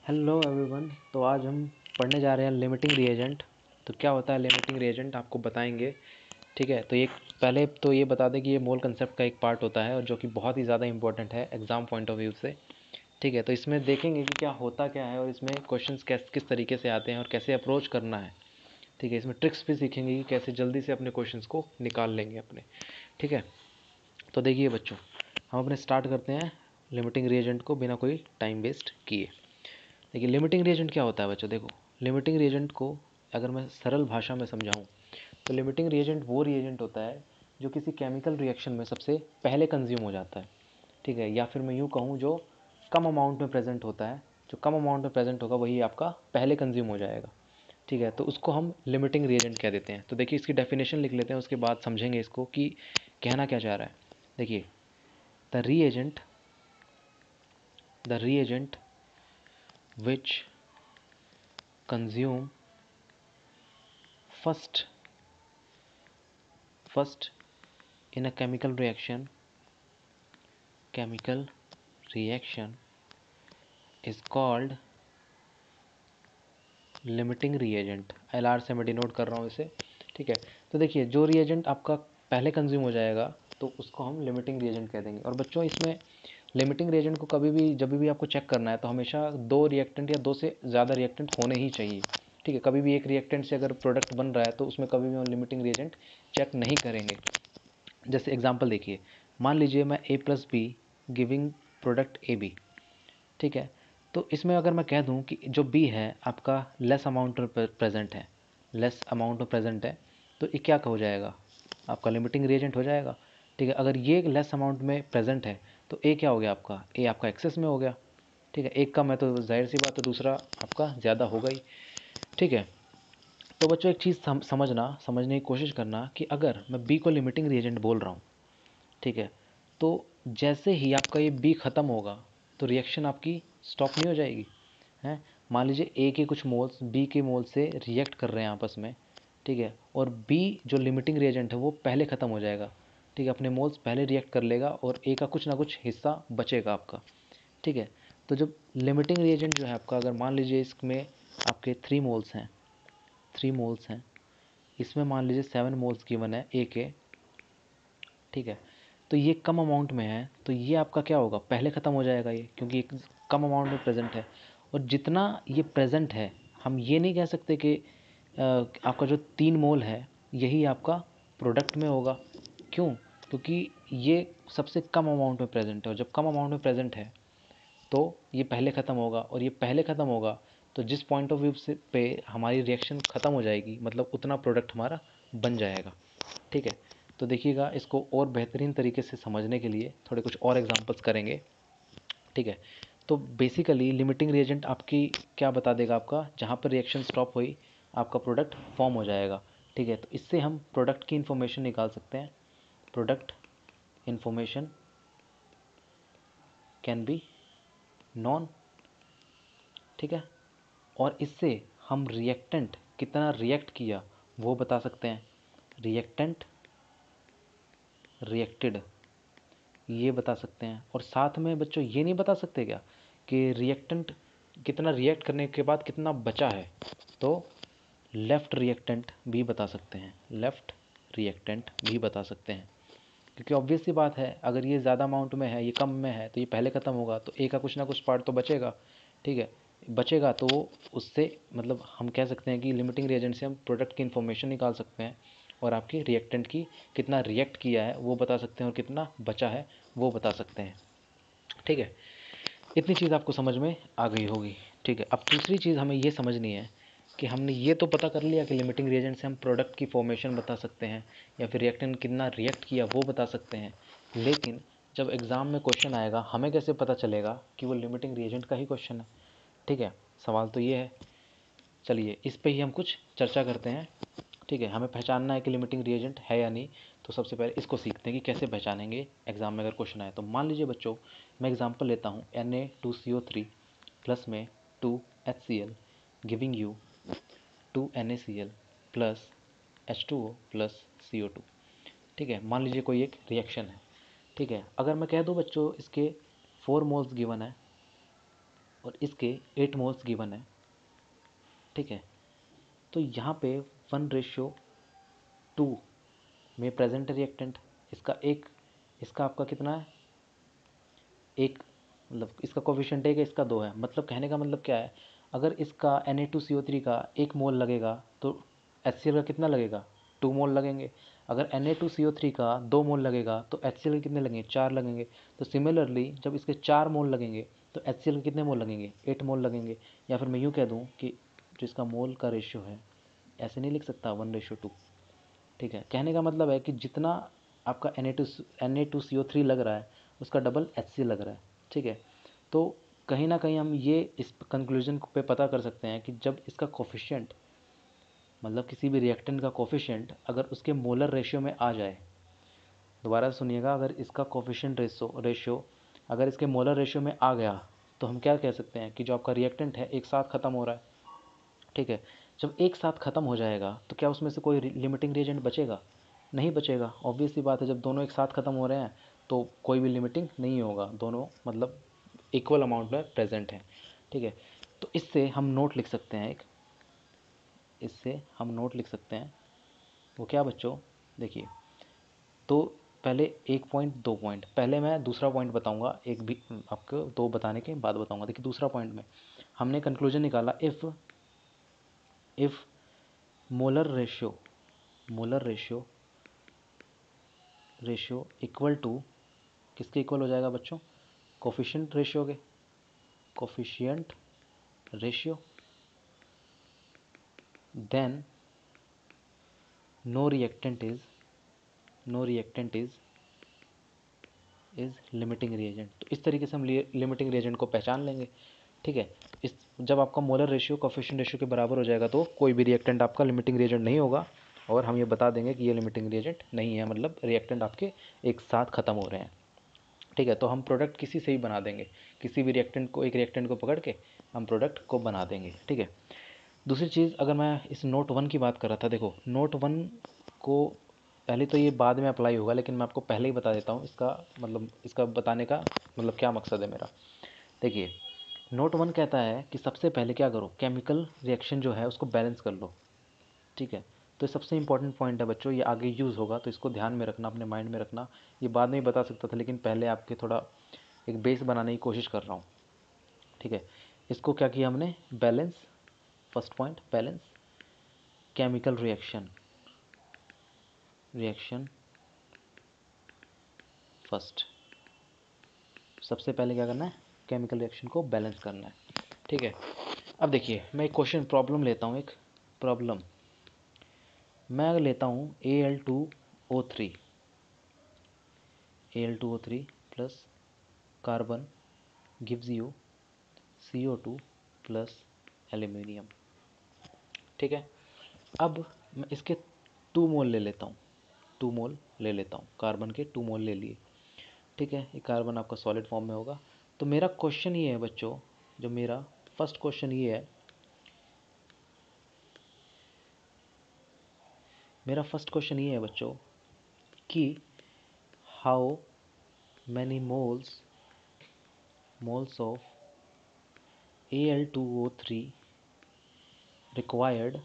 Hello everyone. तो आज हम पढ़ने जा रहे हैं लिमिटिंग रिएजेंट। तो क्या होता है लिमिटिंग रिएजेंट आपको बताएंगे। ठीक है, तो ये पहले तो ये बता दें कि ये मोल कंसेप्ट का एक पार्ट होता है और जो कि बहुत ही ज़्यादा इंपॉर्टेंट है एग्ज़ाम पॉइंट ऑफ व्यू से। ठीक है, तो इसमें देखेंगे कि क्या होता क्या है और इसमें क्वेश्चंस किस तरीके से आते हैं और कैसे अप्रोच करना है। ठीक है, इसमें ट्रिक्स भी सीखेंगे कि कैसे जल्दी से अपने क्वेश्चंस को निकाल लेंगे अपने। ठीक है, तो देखिए बच्चों, हम अपने स्टार्ट करते हैं लिमिटिंग रिएजेंट को बिना कोई टाइम वेस्ट किए। देखिए लिमिटिंग रिएजेंट क्या होता है बच्चों। देखो लिमिटिंग रिएजेंट को अगर मैं सरल भाषा में समझाऊं तो लिमिटिंग रिएजेंट वो रिएजेंट होता है जो किसी केमिकल रिएक्शन में सबसे पहले कंज्यूम हो जाता है। ठीक है, या फिर मैं यूँ कहूँ जो कम अमाउंट में प्रेजेंट होता है, जो कम अमाउंट में प्रेजेंट होगा वही आपका पहले कंज्यूम हो जाएगा। ठीक है, तो उसको हम लिमिटिंग रिएजेंट कह देते हैं। तो देखिए इसकी डेफिनेशन लिख लेते हैं, उसके बाद समझेंगे इसको कि कहना क्या चाह रहा है। देखिए the reagent which consume first in a chemical reaction is called limiting reagent. LR से मैं डिनोट कर रहा हूँ इसे। ठीक है, तो देखिए जो रिएजेंट आपका पहले कंज्यूम हो जाएगा तो उसको हम लिमिटिंग रिएजेंट कह देंगे। और बच्चों इसमें लिमिटिंग रिएजेंट को कभी भी जब भी आपको चेक करना है तो हमेशा दो रिएक्टेंट या दो से ज़्यादा रिएक्टेंट होने ही चाहिए। ठीक है, कभी भी एक रिएक्टेंट से अगर प्रोडक्ट बन रहा है तो उसमें कभी भी हम लिमिटिंग रिएजेंट चेक नहीं करेंगे। जैसे एग्जांपल देखिए, मान लीजिए मैं A+B गिविंग प्रोडक्ट AB। ठीक है, तो इसमें अगर मैं कह दूं कि जो B है आपका लेस अमाउंट में प्रेजेंट है तो ये क्या हो जाएगा, आपका लिमिटिंग रिएजेंट हो जाएगा। ठीक है, अगर ये लेस अमाउंट में प्रेजेंट है तो A क्या हो गया, आपका A आपका एक्सेस में हो गया। ठीक है, एक कम है तो जाहिर सी बात है दूसरा आपका ज़्यादा होगा ही। ठीक है, तो बच्चों एक चीज़ समझने की कोशिश करना कि अगर मैं B को लिमिटिंग रिएजेंट बोल रहा हूँ, ठीक है, तो जैसे ही आपका ये बी ख़त्म होगा तो रिएक्शन आपकी स्टॉप नहीं हो जाएगी। हैं, मान लीजिए ए के कुछ मोल्स बी के मोल से रिएक्ट कर रहे हैं आपस में। ठीक है, और बी जो लिमिटिंग रिएजेंट है वो पहले ख़त्म हो जाएगा। ठीक है, अपने मोल्स पहले रिएक्ट कर लेगा और ए का कुछ ना कुछ हिस्सा बचेगा आपका। ठीक है, तो जब लिमिटिंग रिएजेंट जो है आपका, अगर मान लीजिए इसमें आपके 3 मोल्स हैं, इसमें मान लीजिए 7 मोल्स गिवन है ए के। ठीक है, तो ये कम अमाउंट में है तो ये आपका क्या होगा, पहले ख़त्म हो जाएगा ये, क्योंकि एक कम अमाउंट में प्रेजेंट है। और जितना ये प्रेजेंट है हम ये नहीं कह सकते कि आपका जो 3 मोल है यही आपका प्रोडक्ट में होगा। क्यों, क्योंकि ये सबसे कम अमाउंट में प्रेजेंट है और जब कम अमाउंट में प्रेजेंट है तो ये पहले ख़त्म होगा और ये पहले ख़त्म होगा तो जिस पॉइंट ऑफ व्यू से पे हमारी रिएक्शन ख़त्म हो जाएगी मतलब उतना प्रोडक्ट हमारा बन जाएगा। ठीक है, तो देखिएगा इसको और बेहतरीन तरीके से समझने के लिए थोड़े कुछ और एग्जांपल्स करेंगे। ठीक है, तो बेसिकली लिमिटिंग रिएजेंट आपकी क्या बता देगा, आपका जहाँ पर रिएक्शन स्टॉप हुई आपका प्रोडक्ट फॉर्म हो जाएगा। ठीक है, तो इससे हम प्रोडक्ट की इन्फॉर्मेशन निकाल सकते हैं। Product information can be non. ठीक है, और इससे हम रिएक्टेंट कितना रिएक्ट किया वो बता सकते हैं। रिएक्टेंट रिएक्टेड ये बता सकते हैं। और साथ में बच्चों ये नहीं बता सकते क्या कि रिएक्टेंट कितना रिएक्ट करने के बाद कितना बचा है, तो लेफ़्ट रिएक्टेंट भी बता सकते हैं। लेफ़्ट रिएक्टेंट भी बता सकते हैं, क्योंकि ऑब्वियस सी बात है अगर ये ज़्यादा अमाउंट में है ये कम में है तो ये पहले ख़त्म होगा तो ए का कुछ ना कुछ पार्ट तो बचेगा। ठीक है, बचेगा तो उससे मतलब हम कह सकते हैं कि लिमिटिंग रिएजेंट से हम प्रोडक्ट की इन्फॉर्मेशन निकाल सकते हैं और आपकी रिएक्टेंट की कितना रिएक्ट किया है वो बता सकते हैं और कितना बचा है वो बता सकते हैं। ठीक है, इतनी चीज़ आपको समझ में आ गई होगी। ठीक है, अब दूसरी चीज़ हमें ये समझनी है कि हमने ये तो पता कर लिया कि लिमिटिंग रिएजेंट से हम प्रोडक्ट की फॉर्मेशन बता सकते हैं या फिर रिएक्टेंट कितना रिएक्ट किया वो बता सकते हैं, लेकिन जब एग्ज़ाम में क्वेश्चन आएगा हमें कैसे पता चलेगा कि वो लिमिटिंग रिएजेंट का ही क्वेश्चन है। ठीक है, सवाल तो ये है। चलिए इस पे ही हम कुछ चर्चा करते हैं। ठीक है, हमें पहचानना है कि लिमिटिंग रिएजेंट है या नहीं। तो सबसे पहले इसको सीखते हैं कि कैसे पहचानेंगे एग्जाम में अगर क्वेश्चन आए तो। मान लीजिए बच्चों मैं एग्जांपल लेता हूँ Na2CO3 प्लस में 2HCl giving you 2NaCl plus H2O plus CO2। ठीक है, मान लीजिए कोई एक रिएक्शन है। ठीक है, अगर मैं कह दूँ बच्चों इसके 4 मोल्स गिवन है और इसके 8 मोल्स गिवन है, ठीक है। तो यहाँ पे 1:2 में प्रेजेंट रिएक्टेंट, इसका आपका कितना है, एक, मतलब इसका कोफिशिएंट 1 है, इसका 2 है। मतलब कहने का मतलब क्या है, अगर इसका Na2CO3 का 1 मोल लगेगा तो HCl का कितना लगेगा, 2 मोल लगेंगे। अगर Na2CO3 का 2 मोल लगेगा तो HCl के कितने लगेंगे, 4 लगेंगे। तो सिमिलरली जब इसके 4 मोल लगेंगे तो HCl के कितने मोल लगेंगे, 8 मोल लगेंगे। या फिर मैं यूँ कह दूँ कि जो इसका मोल का रेशियो है, ऐसे नहीं लिख सकता 1:2, ठीक है। कहने का मतलब है कि जितना आपका Na2CO3 लग रहा है उसका डबल HCl लग रहा है, ठीक है। तो कहीं ना कहीं हम ये इस कंक्लूजन पे पता कर सकते हैं कि जब इसका कोफिशिएंट, मतलब किसी भी रिएक्टेंट का कोफिशिएंट अगर उसके मोलर रेशियो में आ जाए, दोबारा सुनिएगा, अगर इसका कोफिशिएंट रेशियो अगर इसके मोलर रेशियो में आ गया तो हम क्या कह सकते हैं कि जो आपका रिएक्टेंट है एक साथ ख़त्म हो रहा है, ठीक है। जब एक साथ ख़त्म हो जाएगा तो क्या उसमें से कोई लिमिटिंग रिएजेंट बचेगा, नहीं बचेगा। ऑब्वियस सी बात है, जब दोनों एक साथ ख़त्म हो रहे हैं तो कोई भी लिमिटिंग नहीं होगा, दोनों मतलब इक्वल अमाउंट में प्रेजेंट हैं, ठीक है। तो इससे हम नोट लिख सकते हैं, वो क्या बच्चों, देखिए। तो पहले एक पॉइंट, 2 पॉइंट, पहले मैं दूसरा पॉइंट बताऊंगा, एक भी आपको 2 बताने के बाद बताऊंगा। देखिए दूसरा पॉइंट में हमने कंक्लूजन निकाला, if molar ratio equal to, किसके इक्वल हो जाएगा बच्चों, coefficient ratio, then no reactant is limiting reagent. तो इस तरीके से हम लिमिटिंग रिएजेंट को पहचान लेंगे, ठीक है। इस जब आपका मोलर रेशियो कोफिशिएंट रेशियो के बराबर हो जाएगा तो कोई भी रिएक्टेंट आपका लिमिटिंग रिएजेंट नहीं होगा, और हम ये बता देंगे कि ये लिमिटिंग रिएजेंट नहीं है, मतलब रिएक्टेंट आपके एक साथ ख़त्म हो रहे हैं, ठीक है। तो हम प्रोडक्ट किसी से ही बना देंगे, किसी भी रिएक्टेंट को, एक रिएक्टेंट को पकड़ के हम प्रोडक्ट को बना देंगे, ठीक है। दूसरी चीज़, अगर मैं इस नोट 1 की बात कर रहा था, देखो नोट 1 को पहले तो ये बाद में अप्लाई होगा, लेकिन मैं आपको पहले ही बता देता हूँ इसका मतलब, इसका बताने का मतलब क्या मकसद है मेरा। देखिए नोट 1 कहता है कि सबसे पहले क्या करो, केमिकल रिएक्शन जो है उसको बैलेंस कर लो, ठीक है। तो सबसे इंपॉर्टेंट पॉइंट है बच्चों, ये आगे यूज़ होगा तो इसको ध्यान में रखना, अपने माइंड में रखना। ये बाद में ही बता सकता था, लेकिन पहले आपके थोड़ा एक बेस बनाने की कोशिश कर रहा हूँ, ठीक है। इसको क्या किया हमने, balance, first point balance chemical reaction first. सबसे पहले क्या करना है, केमिकल रिएक्शन को बैलेंस करना है, ठीक है। अब देखिए मैं एक क्वेश्चन प्रॉब्लम लेता हूँ, एक प्रॉब्लम मैं लेता हूँ Al2O3 plus carbon gives you CO2 plus aluminium, ठीक है। अब मैं इसके 2 मोल ले लेता हूँ, कार्बन के 2 मोल ले लिए, ठीक है। ये कार्बन आपका सॉलिड फॉर्म में होगा। तो मेरा क्वेश्चन ये है बच्चों, जो मेरा फर्स्ट क्वेश्चन ये है, बच्चों कि how many moles of Al2O3 required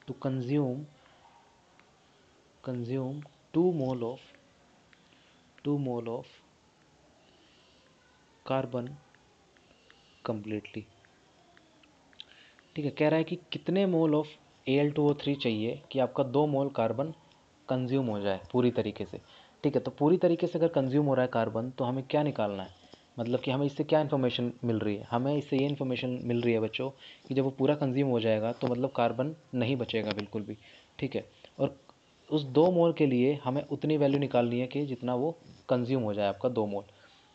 to consume 2 mole of carbon completely, ठीक है। कह रहा है कि कितने मोल ऑफ Al2O3 चाहिए कि आपका 2 मोल कार्बन कंज्यूम हो जाए पूरी तरीके से, ठीक है। तो पूरी तरीके से अगर कंज्यूम हो रहा है कार्बन, तो हमें क्या निकालना है, मतलब कि हमें इससे क्या इन्फॉर्मेशन मिल रही है, हमें इससे ये इन्फॉर्मेशन मिल रही है बच्चों कि जब वो पूरा कंज्यूम हो जाएगा तो मतलब कार्बन नहीं बचेगा बिल्कुल भी, ठीक है। और उस 2 मोल के लिए हमें उतनी वैल्यू निकालनी है कि जितना वो कंज्यूम हो जाए आपका 2 मोल,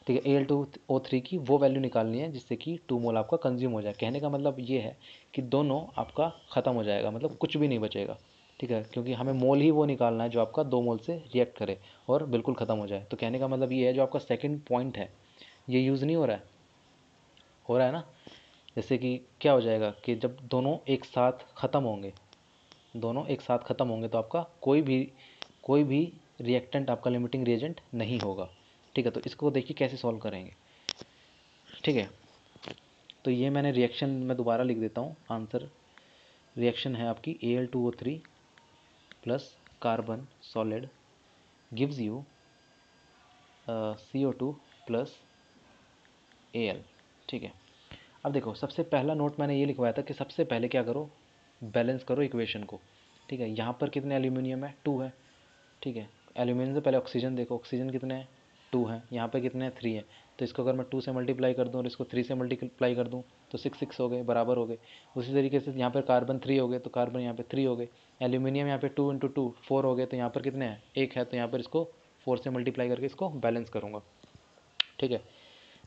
ठीक है। Al2O3 की वो वैल्यू निकालनी है जिससे कि 2 मोल आपका कंज्यूम हो जाए। कहने का मतलब ये है कि दोनों आपका ख़त्म हो जाएगा, मतलब कुछ भी नहीं बचेगा, ठीक है। क्योंकि हमें मोल ही वो निकालना है जो आपका 2 मोल से रिएक्ट करे और बिल्कुल ख़त्म हो जाए। तो कहने का मतलब ये है, जो आपका सेकंड पॉइंट है ये यूज़ नहीं हो रहा है, ना। जैसे कि क्या हो जाएगा कि जब दोनों एक साथ ख़त्म होंगे तो आपका कोई भी रिएक्टेंट आपका लिमिटिंग रिएजेंट नहीं होगा, ठीक है, तो इसको देखिए कैसे सॉल्व करेंगे। ठीक है, तो ये मैंने रिएक्शन में दोबारा लिख देता हूँ आंसर। रिएक्शन है आपकी Al2O3 plus carbon solid gives you CO2 plus Al। ठीक है, अब देखो सबसे पहला नोट मैंने ये लिखवाया था कि सबसे पहले क्या करो, बैलेंस करो इक्वेशन को। ठीक है, यहाँ पर कितने एल्यूमिनियम है, 2 है। ठीक है, एल्यूमिनियम से पहले ऑक्सीजन देखो, ऑक्सीजन कितने हैं, 2 हैं। यहाँ पे कितने हैं, 3 है। तो इसको अगर मैं 2 से मल्टीप्लाई कर दूँ और इसको 3 से मल्टीप्लाई कर दूँ तो 6 हो गए, बराबर हो गए। उसी तरीके से यहाँ पर कार्बन 3 हो गए तो कार्बन यहाँ पे 3 हो गए। एल्यूमिनियम यहाँ पे 2 × 2 4 हो गए, तो यहाँ पर कितने हैं, 1 है। तो यहाँ पर इसको 4 से मल्टीप्लाई करके इसको बैलेंस करूँगा। ठीक है,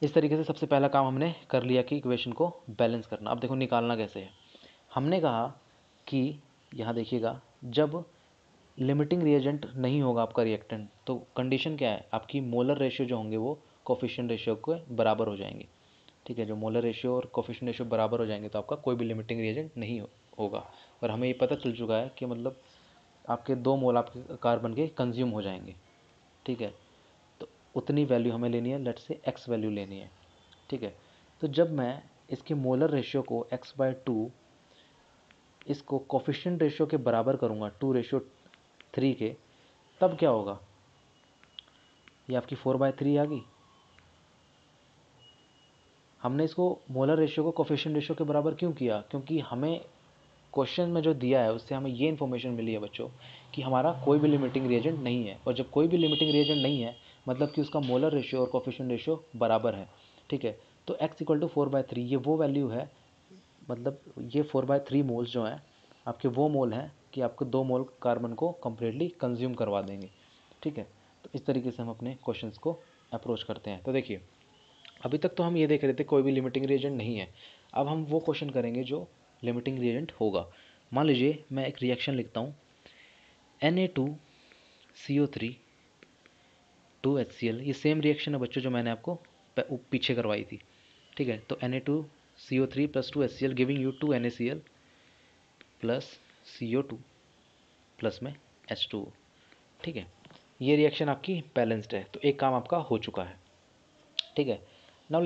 इस तरीके से सबसे पहला काम हमने कर लिया कि इक्वेशन को बैलेंस करना। अब देखो निकालना कैसे है। हमने कहा कि यहाँ देखिएगा, जब लिमिटिंग रिएजेंट नहीं होगा आपका रिएक्टेंट, तो कंडीशन क्या है, आपकी मोलर रेशियो जो होंगे वो कोफिशिएंट रेशियो के बराबर हो जाएंगे। ठीक है, जो मोलर रेशियो और कोफिशिएंट रेशियो बराबर हो जाएंगे तो आपका कोई भी लिमिटिंग रिएजेंट नहीं होगा। और हमें ये पता चल चुका है कि मतलब आपके 2 मोल आपके कार्बन के कंज्यूम हो जाएंगे। ठीक है, तो उतनी वैल्यू हमें लेनी है, लेट से x वैल्यू लेनी है। ठीक है, तो जब मैं इसके मोलर रेशियो को x/2 इसको कोफिशिएंट रेशियो के बराबर करूँगा 2:3 के, तब क्या होगा, ये आपकी 4/3 आ गई। हमने इसको मोलर रेशियो को कोफिशिएंट रेशियो के बराबर क्यों किया, क्योंकि हमें क्वेश्चन में जो दिया है उससे हमें ये इन्फॉर्मेशन मिली है बच्चों कि हमारा कोई भी लिमिटिंग रिएजेंट नहीं है। और जब कोई भी लिमिटिंग रिएजेंट नहीं है मतलब कि उसका मोलर रेशियो और कोफिशिएंट रेशियो बराबर है। ठीक है, तो x = 4/3 ये वो वैल्यू है, मतलब ये 4/3 मोल्स जो हैं आपके वो मोल हैं कि आपको 2 मोल कार्बन को कम्प्लीटली कंज्यूम करवा देंगे। ठीक है, तो इस तरीके से हम अपने क्वेश्चंस को अप्रोच करते हैं। तो देखिए अभी तक तो हम ये देख रहे थे कोई भी लिमिटिंग रिएजेंट नहीं है। अब हम वो क्वेश्चन करेंगे जो लिमिटिंग रिएजेंट होगा। मान लीजिए मैं एक रिएक्शन लिखता हूँ Na2CO3 2HCl। ये सेम रिएक्शन है बच्चों जो मैंने आपको पीछे करवाई थी। ठीक है, तो Na2CO3 + 2HCl giving you 2NaCl plus CO2 plus में H2O। ठीक है, ये रिएक्शन आपकी बैलेंस्ड है, तो एक काम आपका हो चुका है। ठीक है, नाउ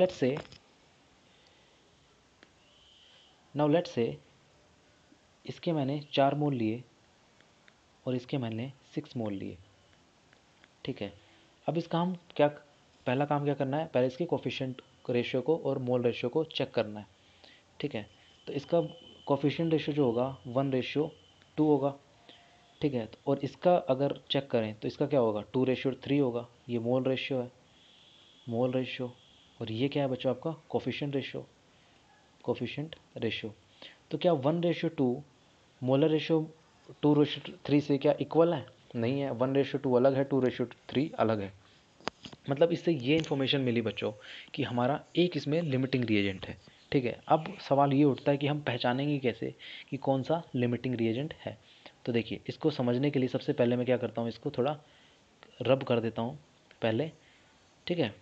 लेट्स से इसके मैंने 4 मोल लिए और इसके मैंने 6 मोल लिए। ठीक है, अब इसका हम क्या, पहला काम क्या करना है, पहले इसके कोफिशिएंट रेशियो को और मोल रेशियो को चेक करना है। ठीक है, तो इसका कोफिशिएंट रेशियो जो होगा 1:2 होगा। ठीक है, और इसका अगर चेक करें तो इसका क्या होगा, 2:3 होगा। ये मोल रेशियो है, मोल रेशियो। और ये क्या है बच्चों, आपका कोफिशिएंट रेशियो। तो क्या 1:2 मोलर रेशियो 2:3 से क्या इक्वल है, नहीं है। 1:2 अलग है, 2:3 अलग है। मतलब इससे ये इन्फॉर्मेशन मिली बच्चों कि हमारा एक इसमें लिमिटिंग रिएजेंट है। ठीक है, अब सवाल ये उठता है कि हम पहचानेंगे कैसे कि कौन सा लिमिटिंग रिएजेंट है। तो देखिए इसको समझने के लिए सबसे पहले मैं क्या करता हूँ, इसको थोड़ा रब कर देता हूँ पहले। ठीक है,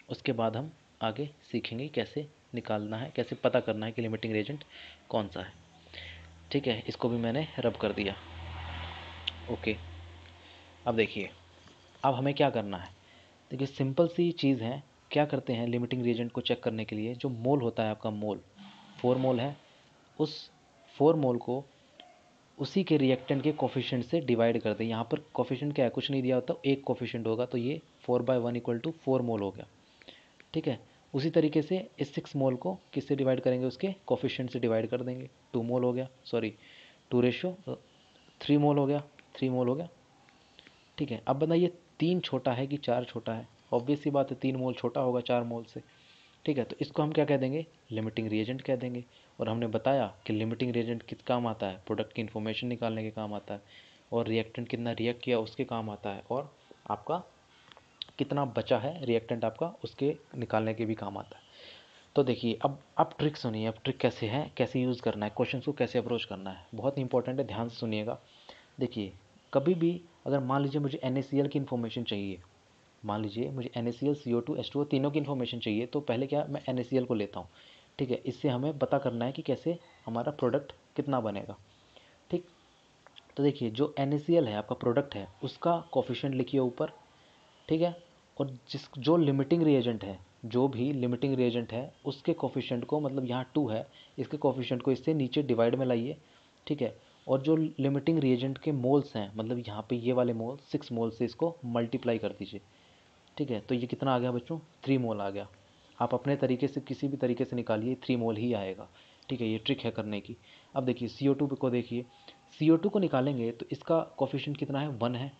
उसके बाद हम आगे सीखेंगे कैसे निकालना है, कैसे पता करना है कि लिमिटिंग रिएजेंट कौन सा है। ठीक है, इसको भी मैंने रब कर दिया। ओके, अब देखिए अब हमें क्या करना है। देखिए सिंपल सी चीज़ है, क्या करते हैं लिमिटिंग रिएजेंट को चेक करने के लिए, जो मोल होता है आपका, मोल 4 मोल है, उस 4 मोल को उसी के रिएक्टेंट के कोफिशिएंट से डिवाइड कर दें। यहाँ पर कोफिशिएंट क्या है, कुछ नहीं दिया होता, एक कोफिशिएंट होगा, तो ये 4/1 = 4 मोल हो गया। ठीक है, उसी तरीके से इस 6 मोल को किससे डिवाइड करेंगे, उसके कोफिशिएंट से डिवाइड कर देंगे। 2 मोल हो गया, सॉरी 2:3 मोल हो गया, 3 मोल हो गया। ठीक है, अब बताइए 3 छोटा है कि 4 छोटा है, ऑब्वियस सी बात है 3 मोल छोटा होगा 4 मोल से। ठीक है, तो इसको हम क्या कह देंगे, लिमिटिंग रिएजेंट कह देंगे। और हमने बताया कि लिमिटिंग रिएजेंट किस काम आता है, प्रोडक्ट की इन्फॉर्मेशन निकालने के काम आता है, और रिएक्टेंट कितना रिएक्ट किया उसके काम आता है, और आपका कितना बचा है रिएक्टेंट आपका उसके निकालने के भी काम आता है। तो देखिए अब ट्रिक सुनिए, अब ट्रिक कैसे है, कैसे यूज़ करना है, क्वेश्चन को कैसे अप्रोच करना है, बहुत इंपॉर्टेंट है, ध्यान से सुनिएगा। देखिए कभी भी अगर मान लीजिए मुझे NaCl की इन्फॉर्मेशन चाहिए, मान लीजिए मुझे NaCl CO2 H2O तीनों की इन्फॉर्मेशन चाहिए, तो पहले क्या मैं NaCl को लेता हूँ। ठीक है, इससे हमें पता करना है कि कैसे हमारा प्रोडक्ट कितना बनेगा। ठीक, तो देखिए जो NaCl है आपका प्रोडक्ट है, उसका कोफिशिएंट लिखिए ऊपर। ठीक है, और जो लिमिटिंग रिएजेंट है, जो भी लिमिटिंग रिएजेंट है उसके कोफिशिएंट को, मतलब यहाँ 2 है, इसके कोफिशिएंट को इससे नीचे डिवाइड में लाइए, ठीक है। और जो लिमिटिंग रिएजेंट के मोल्स हैं, मतलब यहाँ पे ये वाले मोल 6 मोल से इसको मल्टीप्लाई कर दीजिए, ठीक है। तो ये कितना आ गया बच्चों, 3 मोल आ गया। आप अपने तरीके से किसी भी तरीके से निकालिए, 3 मोल ही आएगा, ठीक है। ये ट्रिक है करने की। अब देखिए CO2 को देखिए, CO2 को निकालेंगे तो इसका कोफिशिएंट कितना है, 1 है,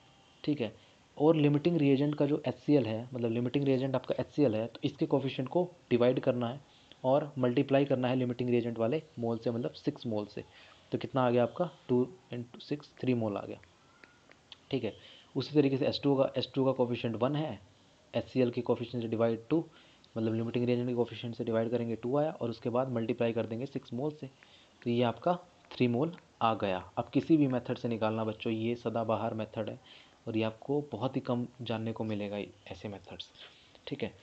ठीक है। और लिमिटिंग रिएजेंट का जो HCl है, मतलब लिमिटिंग रिएजेंट आपका HCl है, तो इसके कोफिशिएंट को डिवाइड करना है और मल्टीप्लाई करना है लिमिटिंग रिएजेंट वाले मोल से, मतलब 6 मोल से। तो कितना आ गया आपका, 2 × 6 3 मोल आ गया, ठीक है। उसी तरीके से H2 का कोफिशिएंट 1 है, HCl के कोफिशिएंट से डिवाइड 2, मतलब लिमिटिंग रिएजेंट के कोफिशिएंट से डिवाइड करेंगे 2 आया, और उसके बाद मल्टीप्लाई कर देंगे 6 मोल से, तो ये आपका 3 मोल आ गया। अब किसी भी मेथड से निकालना बच्चों, ये सदाबहार मेथड है और ये आपको बहुत ही कम जानने को मिलेगा ऐसे मेथड्स, ठीक है।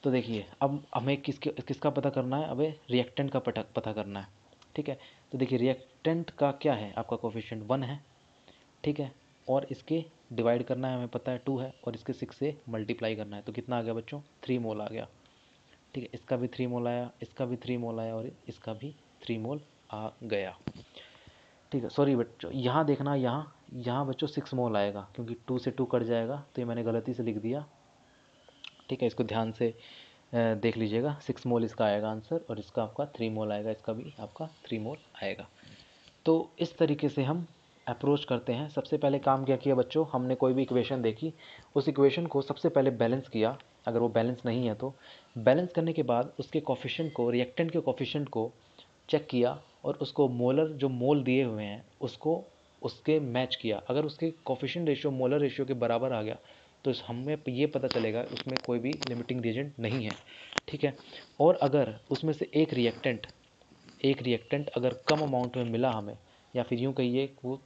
तो देखिए अब हमें किसका पता करना है, अबे रिएक्टेंट का पता करना है, ठीक है। तो देखिए रिएक्टेंट का क्या है, आपका कोफिशिएंट 1 है, ठीक है। और इसके डिवाइड करना है, हमें पता है 2 है, और इसके 6 से मल्टीप्लाई करना है, तो कितना आ गया बच्चों, 3 मोल आ गया, ठीक है। इसका भी 3 मोल आया, इसका भी 3 मोल आया, और इसका भी 3 मोल आ गया, ठीक है। सॉरी बच्चों, यहाँ देखना, यहाँ बच्चों 6 मोल आएगा, क्योंकि 2 से 2 कट जाएगा, तो ये मैंने गलती से लिख दिया, ठीक है। इसको ध्यान से देख लीजिएगा, 6 मोल इसका आएगा आंसर, और इसका आपका 3 मोल आएगा, इसका भी आपका 3 मोल आएगा। तो इस तरीके से हम अप्रोच करते हैं। सबसे पहले काम क्या किया बच्चों, हमने कोई भी इक्वेशन देखी, उस इक्वेशन को सबसे पहले बैलेंस किया, अगर वो बैलेंस नहीं है तो बैलेंस करने के बाद उसके कोफिशिएंट को, रिएक्टेंट के कोफिशिएंट को चेक किया, और उसको मोलर, जो मोल दिए हुए हैं उसको उसके मैच किया। अगर उसके कोफिशिएंट रेशियो मोलर रेशियो के बराबर आ गया तो हमें ये पता चलेगा उसमें कोई भी लिमिटिंग रिएजेंट नहीं है, ठीक है। और अगर उसमें से एक रिएक्टेंट अगर कम अमाउंट में मिला हमें, या फिर यूँ कहिए वो,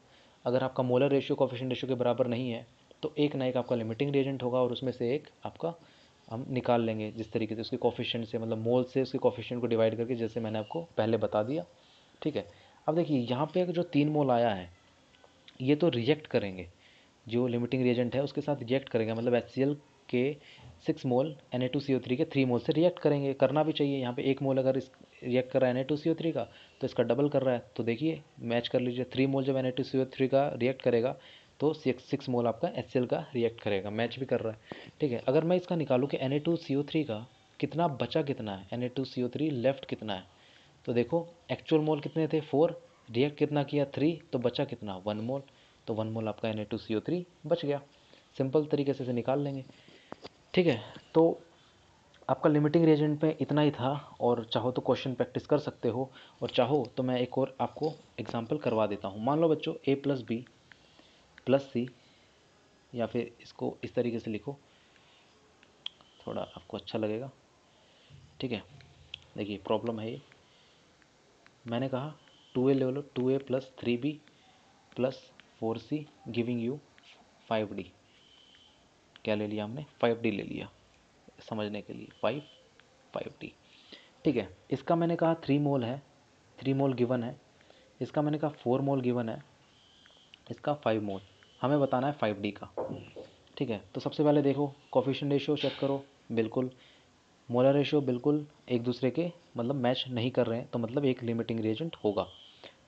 अगर आपका मोलर रेशियो कोफिशिएंट रेशियो के बराबर नहीं है, तो एक ना एक आपका लिमिटिंग रिएजेंट होगा, और उसमें से एक आपका हम निकाल लेंगे, जिस तरीके से उसके कोफिशिएंट से, मतलब मोल से उसके कोफिशिएंट को डिवाइड करके, जैसे मैंने आपको पहले बता दिया, ठीक है। अब देखिए यहाँ पे जो 3 मोल आया है, ये तो रिजेक्ट करेंगे, जो लिमिटिंग रिएजेंट है उसके साथ रिएक्ट करेंगे, मतलब HCl के 6 मोल Na2CO3 के 3 मोल से रिएक्ट करेंगे, करना भी चाहिए। यहाँ पे 1 मोल अगर इस रिएक्ट कर रहा है Na2CO3 का, तो इसका डबल कर रहा है, तो देखिए मैच कर लीजिए, 3 मोल जब Na2CO3 का रिएक्ट करेगा तो 6 मोल आपका HCl का रिएक्ट करेगा, मैच भी कर रहा है, ठीक है। अगर मैं इसका निकालूँ कि Na2CO3 का कितना बचा, कितना है Na2CO3 लेफ्ट कितना है, तो देखो एक्चुअल मोल कितने थे 4, रिएक्ट कितना किया 3, तो बचा कितना 1 मोल, तो 1 मोल आपका Na2CO3 बच गया। सिंपल तरीके से निकाल लेंगे, ठीक है। तो आपका लिमिटिंग रिएजेंट में इतना ही था, और चाहो तो क्वेश्चन प्रैक्टिस कर सकते हो, और चाहो तो मैं एक और आपको एग्जांपल करवा देता हूँ। मान लो बच्चों A + B + C, या फिर इसको इस तरीके से लिखो, थोड़ा आपको अच्छा लगेगा, ठीक है। देखिए प्रॉब्लम है ये, मैंने कहा 2A ले लो, 2A + 3B + 4C giving you 5D। क्या ले लिया हमने, 5D ले लिया, समझने के लिए 5D, ठीक है। इसका मैंने कहा 3 मोल है, 3 मोल गिवन है, इसका मैंने कहा 4 मोल गिवन है, इसका 5 मोल, हमें बताना है 5D का, ठीक है। तो सबसे पहले देखो कोफिशिएंट रेशियो चेक करो, बिल्कुल मोलर रेशियो बिल्कुल एक दूसरे के मतलब मैच नहीं कर रहे हैं, तो मतलब एक लिमिटिंग रिएजेंट होगा,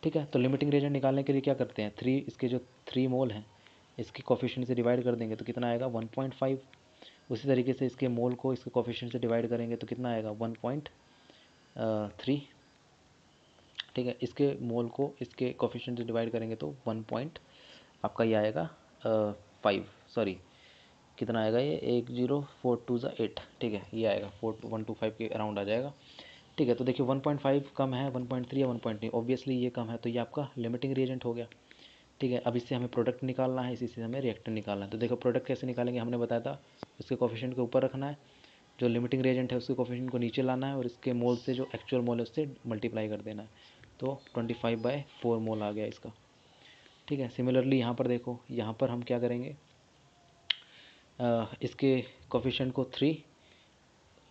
ठीक है। तो लिमिटिंग रिएजेंट निकालने के लिए क्या करते हैं, 3, इसके जो 3 मोल हैं इसके कोफिशिएंट से डिवाइड कर देंगे तो कितना आएगा 1.5। उसी तरीके से इसके मोल को इसके कोफिशिएंट से डिवाइड करेंगे तो कितना आएगा 1.3, ठीक है। इसके मोल को इसके कोफिशिएंट से डिवाइड करेंगे तो 1 पॉइंट आपका ये आएगा 5, सॉरी कितना आएगा ये 1042 8, ठीक है। ये आएगा 4125 के अराउंड आ जाएगा, ठीक है। तो देखिए 1.5 कम है 1.3 या 1.3, ऑब्वियसली ये कम है, तो ये आपका लिमिटिंग रिएजेंट हो गया, ठीक है। अब इससे हमें प्रोडक्ट निकालना है, इसी से हमें रिएक्टेंट निकालना है। तो देखो प्रोडक्ट कैसे निकालेंगे, हमने बताया था इसके कोफिशिएंट के ऊपर रखना है, जो लिमिटिंग रिएजेंट है उसके कोफिशिएंट को नीचे लाना है, और इसके मोल से जो एक्चुअल मोल है उससे मल्टीप्लाई कर देना है, तो 25/4 मोल आ गया इसका, ठीक है। सिमिलरली यहाँ पर देखो, यहाँ पर हम क्या करेंगे, इसके कोफिशिएंट को 3,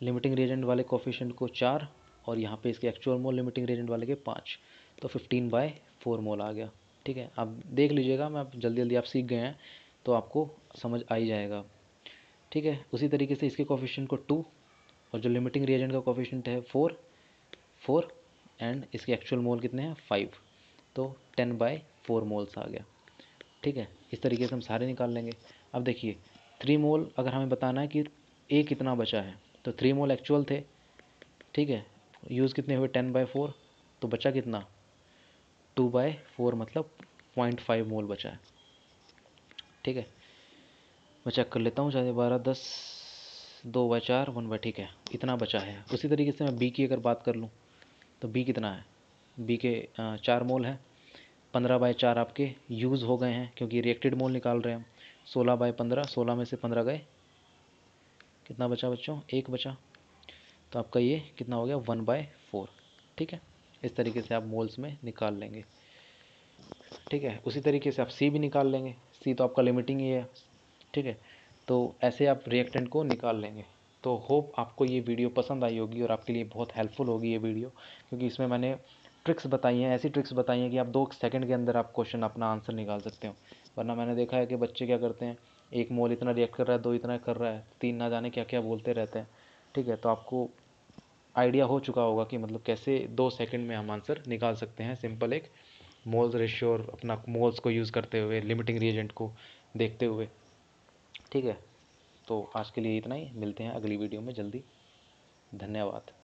लिमिटिंग रिएजेंट वाले कोफिशिएंट को 4, और यहाँ पे इसके एक्चुअल मोल लिमिटिंग रिएजेंट वाले के 5, तो 15/4 मोल आ गया, ठीक है। आप देख लीजिएगा, मैं जल्दी जल्दी आप सीख गए हैं तो आपको समझ आ ही जाएगा, ठीक है। उसी तरीके से इसके कोफिशिएंट को 2 और जो लिमिटिंग रिएजेंट का कोफिशिएंट है 4 एंड इसके एक्चुअल मोल कितने हैं 5, तो 10/4 मोल्स आ गया। ठीक है, इस तरीके से हम सारे निकाल लेंगे। अब देखिए 3 मोल अगर हमें बताना है कि ए कितना बचा है, तो 3 मोल एक्चुअल थे, ठीक है, यूज़ कितने हुए 10/4, तो बचा कितना 2/4 मतलब 0.5 मोल बचा है। ठीक है, मैं चेक कर लेता हूँ, चाहे 12 10 2/4 1/, ठीक है, इतना बचा है। उसी तरीके से मैं बी की अगर बात कर लूँ तो बी कितना है, बी के 4 मोल हैं, 15/4 आपके यूज़ हो गए हैं क्योंकि रिएक्टेड मोल निकाल रहे हैं हम। 16/15, 16 में से 15 गए, कितना बचा बच्चों, 1 बचा, तो आपका ये कितना हो गया 1/4। ठीक है, इस तरीके से आप मोल्स में निकाल लेंगे। ठीक है, उसी तरीके से आप सी भी निकाल लेंगे, सी तो आपका लिमिटिंग ही है। ठीक है, तो ऐसे आप रिएक्टेंट को निकाल लेंगे। तो होप आपको ये वीडियो पसंद आई होगी और आपके लिए बहुत हेल्पफुल होगी ये वीडियो, क्योंकि इसमें मैंने ट्रिक्स बताई हैं, ऐसी ट्रिक्स बताई हैं कि आप 2 सेकंड के अंदर आप क्वेश्चन अपना आंसर निकाल सकते हो। वरना मैंने देखा है कि बच्चे क्या करते हैं, 1 मोल इतना रिएक्ट कर रहा है, 2 इतना कर रहा है, 3 ना जाने क्या क्या बोलते रहते हैं। ठीक है, तो आपको आइडिया हो चुका होगा कि मतलब कैसे 2 सेकंड में हम आंसर निकाल सकते हैं, सिंपल एक मोल्स रेशियो और अपना मोल्स को यूज़ करते हुए, लिमिटिंग रिएजेंट को देखते हुए। ठीक है, तो आज के लिए इतना ही, मिलते हैं अगली वीडियो में जल्दी। धन्यवाद।